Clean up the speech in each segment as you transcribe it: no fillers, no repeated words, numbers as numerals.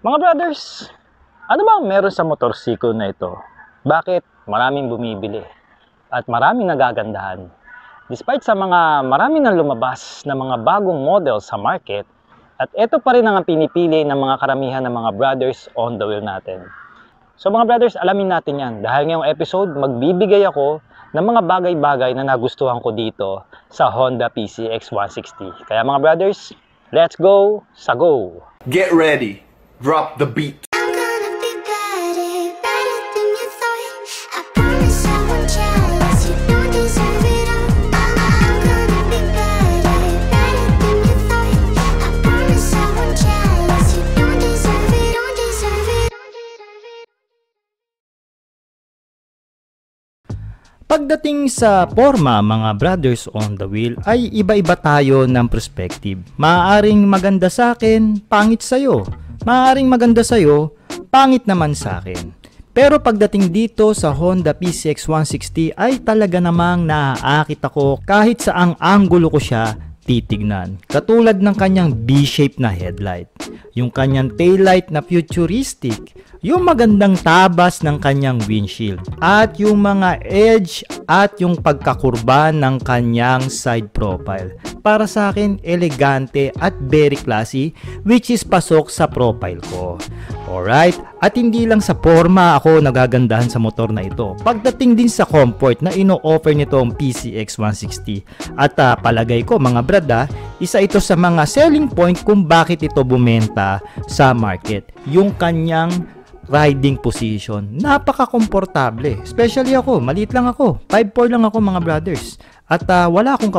Mga brothers, ano bang meron sa motorsiklo na ito? Bakit maraming bumibili at maraming nagagandahan? Despite sa mga maraming nang lumabas na mga bagong model sa market, at ito pa rin ang pinipili ng mga karamihan ng mga brothers on the wheel natin. So mga brothers, alamin natin yan. Dahil ngayong episode, magbibigay ako ng mga bagay-bagay na nagustuhan ko dito sa Honda PCX 160. Kaya mga brothers, let's go sa go! Get ready! Drop the beat. I'm gonna be better, better than you thought. I promise I won't jealous, you don't deserve it all. I'm gonna be better, better than you thought. I promise I won't jealous, you don't deserve it, don't deserve it. Pagdating sa forma, mga brothers on the wheel, ay iba-iba tayo ng perspective. Maaaring maganda sa akin, pangit sa'yo. Maaaring maganda sa'yo, pangit naman sa akin. Pero pagdating dito sa Honda PCX 160 ay talaga namang naaakit ako kahit saang anggulo ko siya titignan. Katulad ng kanyang B-shape na headlight, yung kanyang taillight na futuristic, yung magandang tabas ng kanyang windshield, at yung mga edge at yung pagkakurba ng kanyang side profile. Para sa akin, elegante at very classy, which is pasok sa profile ko. Alright? At hindi lang sa forma ako nagagandahan sa motor na ito. Pagdating din sa comfort na ino-offer nitong PCX 160. At palagay ko mga brad, isa ito sa mga selling point kung bakit ito bumenta sa market. Yung kanyang riding position, napaka-komportable. Especially ako, maliit lang ako, 5'4" lang ako mga brothers. At wala akong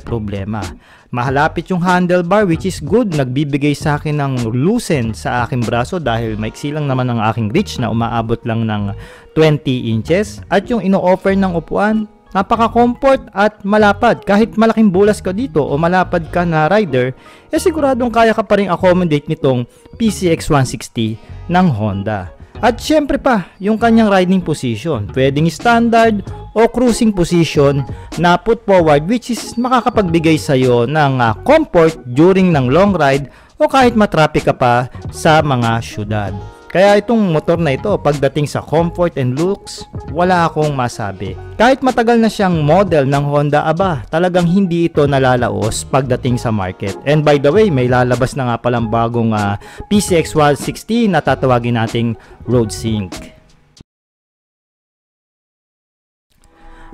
problema. Mahalapit yung handlebar, which is good. Nagbibigay sa akin ng loosen sa aking braso dahil maiksi lang naman ang aking reach na umaabot lang ng 20 inches. At yung ino-offer ng upuan, napaka-comfort at malapad. Kahit malaking bulas ka dito o malapad ka na rider, siguradong kaya ka pa rin accommodate nitong PCX 160 ng Honda. At syempre pa, yung kanyang riding position, pwedeng standard o cruising position na put forward, which is makakapagbigay sa'yo ng comfort during ng long ride o kahit matraffic ka pa sa mga syudad. Kaya itong motor na ito, pagdating sa comfort and looks, wala akong masabi. Kahit matagal na siyang model ng Honda, talagang hindi ito nalalaos pagdating sa market. And by the way, may lalabas na nga palang bagong PCX 160 na tatawagin nating Road Sync.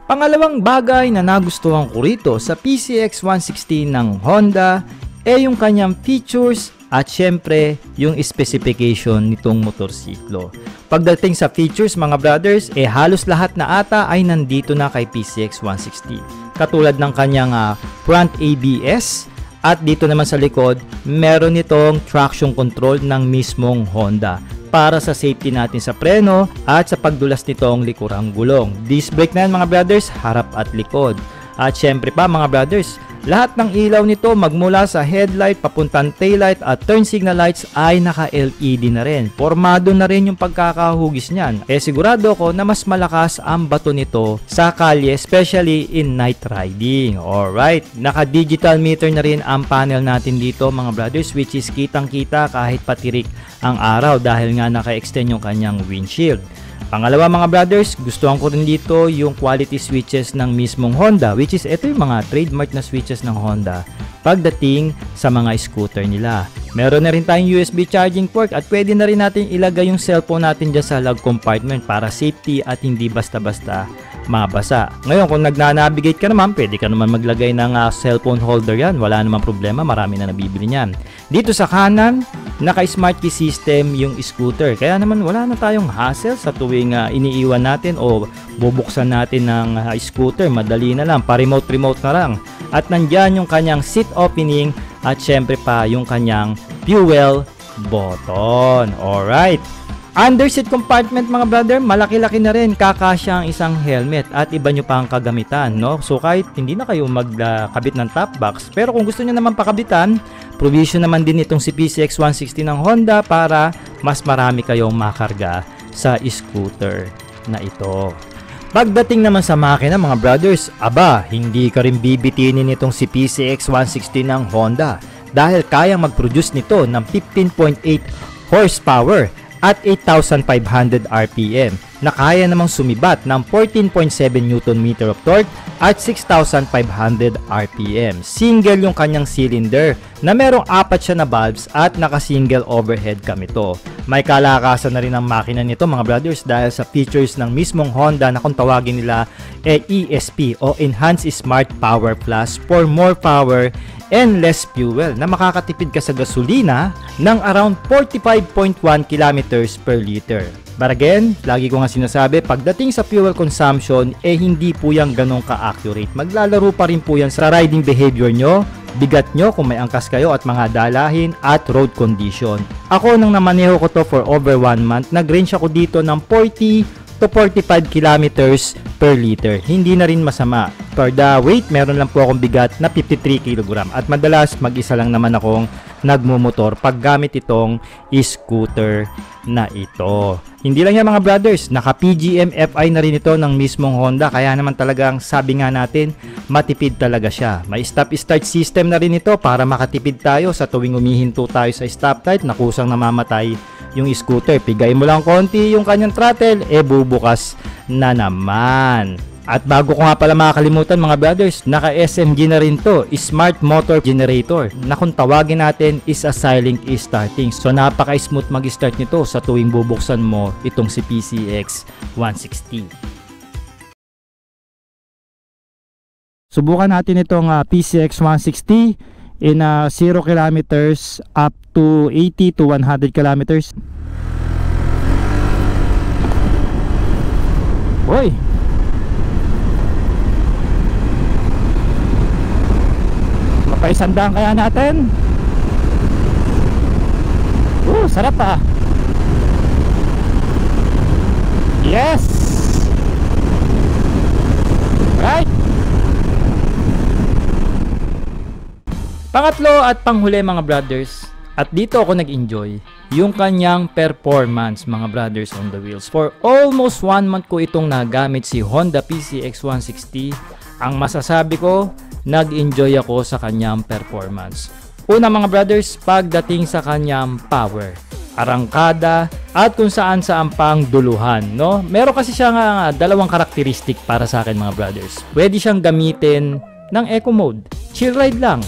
Pangalawang bagay na nagustuhan ko rito sa PCX 160 ng Honda yung kanyang features at syempre yung specification nitong motorsiklo. Pagdating sa features mga brothers, halos lahat na ata ay nandito na kay PCX 160. Katulad ng kanyang front ABS, at dito naman sa likod, meron itong traction control ng mismong Honda para sa safety natin sa preno at sa pagdulas nitong likurang gulong. Disc brake na yan mga brothers, harap at likod. At syempre pa mga brothers, lahat ng ilaw nito magmula sa headlight papuntang taillight at turn signal lights ay naka-LED na rin. Formado na rin yung pagkakahugis niyan. Sigurado ko na mas malakas ang bato nito sa kalye, especially in night riding. Alright, naka-digital meter na rin ang panel natin dito mga brothers, which is kitang-kita kahit patirik ang araw dahil nga naka-extend yung kanyang windshield. Pangalawa mga brothers, gustuhan ko rin dito yung quality switches ng mismong Honda, which is ito yung mga trademark na switches ng Honda pagdating sa mga scooter nila. Meron na rin tayong USB charging port at pwede na rin natin ilagay yung cellphone natin dyan sa lug compartment para safety at hindi basta-basta mabasa. Ngayon kung nagna-navigate ka naman, pwede ka naman maglagay ng cellphone holder yan, wala namang problema, marami na nabibili niyan. Dito sa kanan, naka-smart key system yung scooter, kaya naman wala na tayong hassle sa tuwing iniiwan natin o bubuksan natin ng scooter, madali na lang, pa-remote na lang. At nandyan yung kanyang seat opening at syempre pa yung kanyang fuel button. Alright, under seat compartment mga brother, malaki-laki na rin, kakasya ang isang helmet at iba nyo pa ang kagamitan, no? So kahit hindi na kayo magkabit ng top box, pero kung gusto nyo naman pakabitan, provision naman din itong si PCX 160 ng Honda para mas marami kayong makarga sa scooter na ito. Pagdating naman sa makina mga brothers, hindi ka rin bibitinin itong si PCX 160 ng Honda dahil kayang mag-produce nito ng 15.8 horsepower at 8,500 RPM na kaya namang sumibat ng 14.7 Nm of torque at 6,500 RPM. Single yung kanyang cylinder na merong 4 siya na valves at naka-single overhead cam ito. May kalakasan na rin ang makina nito mga brothers dahil sa features ng mismong Honda na kung tawagin nila ESP o Enhanced Smart Power Plus for more power and less fuel na makakatipid ka sa gasolina ng around 45.1 kilometers per liter. But again, lagi ko nga sinasabi, pagdating sa fuel consumption, hindi po yan ganun ka-accurate. Maglalaro pa rin po yan sa riding behavior nyo, bigat nyo kung may angkas kayo at mga dalahin at road condition. Ako nang namaneho ko to for over 1 month, nag-range ako dito ng 40 to 45 kilometers per liter. Hindi na rin masama. For the weight, meron lang po akong bigat na 53 kg at madalas mag-isa lang naman akong nagmumotor pag gamit itong scooter na ito. Hindi lang yan mga brothers, naka PGM FI na rin ito ng mismong Honda kaya naman talagang sabi nga natin, matipid talaga siya. May stop-start system na rin ito para makatipid tayo sa tuwing umihinto tayo sa stoplight na kusang namamatay yung scooter. Pigay mo lang konti yung kanyang throttle, bubukas na naman. At bago ko nga pala makakalimutan mga brothers, naka SMG na rin to, Smart Motor Generator, na kung tawagin natin is a silent starting. So napaka-smooth mag-start nito sa tuwing bubuksan mo itong si PCX 160. Subukan natin itong PCX 160 in 0 kilometers up to 80 to 100 kilometers. Boy! Paisandaan kaya natin. Sarap ah. Yes. Right. Pangatlo at panghuli mga brothers, at dito ako nag-enjoy yung kanyang performance mga brothers on the wheels. For almost 1 month ko itong nagamit si Honda PCX 160. Ang masasabi ko, nag-enjoy ako sa kanyang performance. Una mga brothers, pagdating sa kanyang power, arangkada at kung saan pang duluhan, no? Meron kasi siyang dalawang karakteristik para sa akin mga brothers. Pwede siyang gamitin ng eco mode, chill ride lang.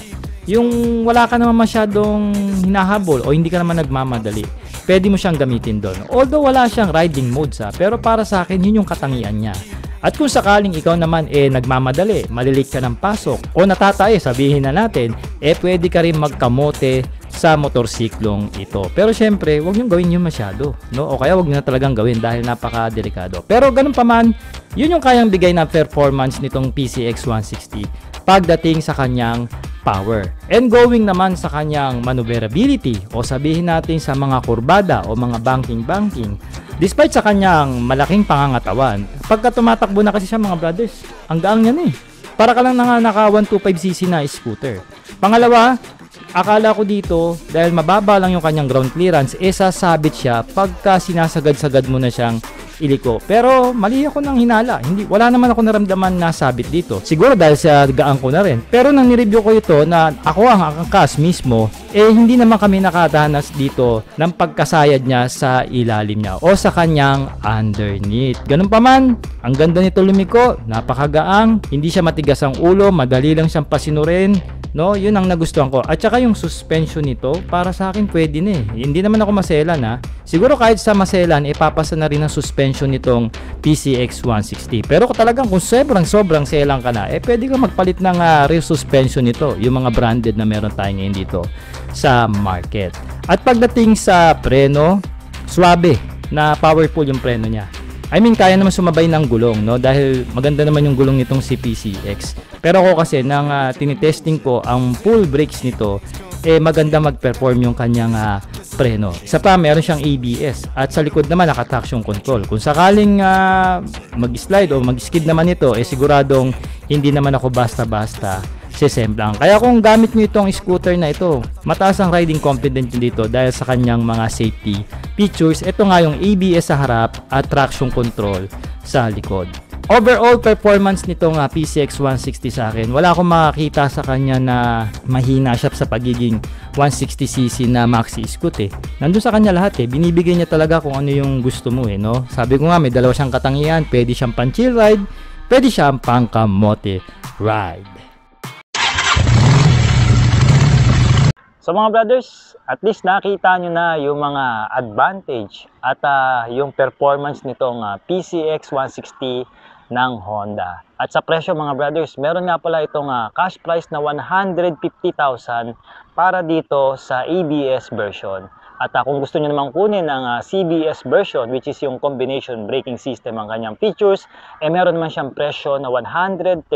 Yung wala ka naman masyadong hinahabol o hindi ka naman nagmamadali, pwede mo siyang gamitin doon. Although wala siyang riding mode pero para sa akin yun yung katangian niya. At kung sakaling ikaw naman nagmamadali, malilit ka ng pasok o natatay, sabihin na natin, pwede ka rin magkamote sa motorsiklong ito. Pero syempre, huwag nyo gawin yun masyado, no? O kaya huwag nyo na talagang gawin dahil napaka-delikado. Pero ganun pa man, yun yung kayang bigay na performance nitong PCX 160 pagdating sa kanyang power. And going naman sa kanyang maneuverability o sabihin natin sa mga kurbada o mga banking, despite sa kanyang malaking pangangatawan, pagka tumatakbo na kasi siya mga brothers, ang gaang niya para ka lang naka 125cc na scooter. Pangalawa, akala ko dito, dahil mababa lang yung kanyang ground clearance, sasabit siya pagka sinasagad-sagad mo na siyang iliko. Pero mali ako ng hinala. Wala naman ako naramdaman na sabit dito. Siguro dahil sa gaan ko na rin. Pero nang nireview ko ito na ako ang angkas mismo, hindi naman kami nakadanas dito ng pagkasayad niya sa ilalim niya o sa kanyang underneath. Ganun pa man, ang ganda nito lumiko, napakagaang, hindi siya matigas ang ulo, madali lang siyang pasinurin. No, yun ang nagustuhan ko. At saka yung suspension nito, para sa akin pwede na Hindi naman ako maselan Siguro kahit sa maselan, ipapasa na rin ang suspension nitong PCX 160. Pero kung talagang kung sobrang selang ka na, pwede ka magpalit ng rear suspension nito. Yung mga branded na meron tayo ngayon dito sa market. At pagdating sa preno, swabe na powerful yung preno niya. I mean, kaya naman sumabay ng gulong, no? Dahil maganda naman yung gulong nitong si PCX. Pero ako kasi, nang tinitesting ko, ang full brakes nito, maganda mag-perform yung kanyang preno. Isa pa, meron siyang ABS. At sa likod naman, naka-traction control. Kung sakaling mag-slide o mag-skid naman ito, siguradong hindi naman ako basta-basta sesemblang. Kaya kung gamit nyo itong scooter na ito, mataas ang riding confidence dito dahil sa kanyang mga safety features. Ito nga yung ABS sa harap at traction control sa likod. overall performance nitong PCX 160 sa akin, wala akong makakita sa kanya na mahina siya sa pagiging 160cc na maxi scoot eh. Nandun sa kanya lahat eh. Binibigay niya talaga kung ano yung gusto mo eh, no? Sabi ko nga, may dalawa siyang katangian. Pwede siyang pang chill ride, pwede siyang pang kamote ride. So mga brothers, at least nakita nyo na yung mga advantage at yung performance nitong PCX 160 ng Honda. At sa presyo mga brothers, meron nga pala itong cash price na 150,000 para dito sa ABS version. At kung gusto nyo namang kunin ang CBS version, which is yung combination braking system ang kanyang features, meron naman siyang presyo na 132,000.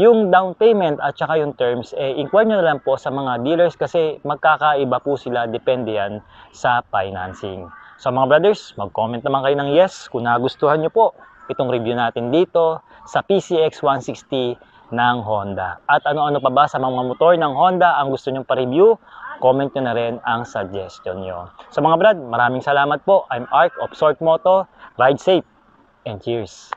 Yung down payment at saka yung terms, inquire nyo na lang po sa mga dealers kasi magkakaiba po sila, depende yan sa financing. So mga brothers, mag-comment naman kayo ng yes kung nagustuhan nyo po itong review natin dito sa PCX 160 ng Honda. At ano-ano pa ba sa mga motor ng Honda ang gusto nyong pa-review? Comment nyo na rin ang suggestion nyo. So mga brad, maraming salamat po. I'm Ark of Sort Moto. Ride safe and cheers!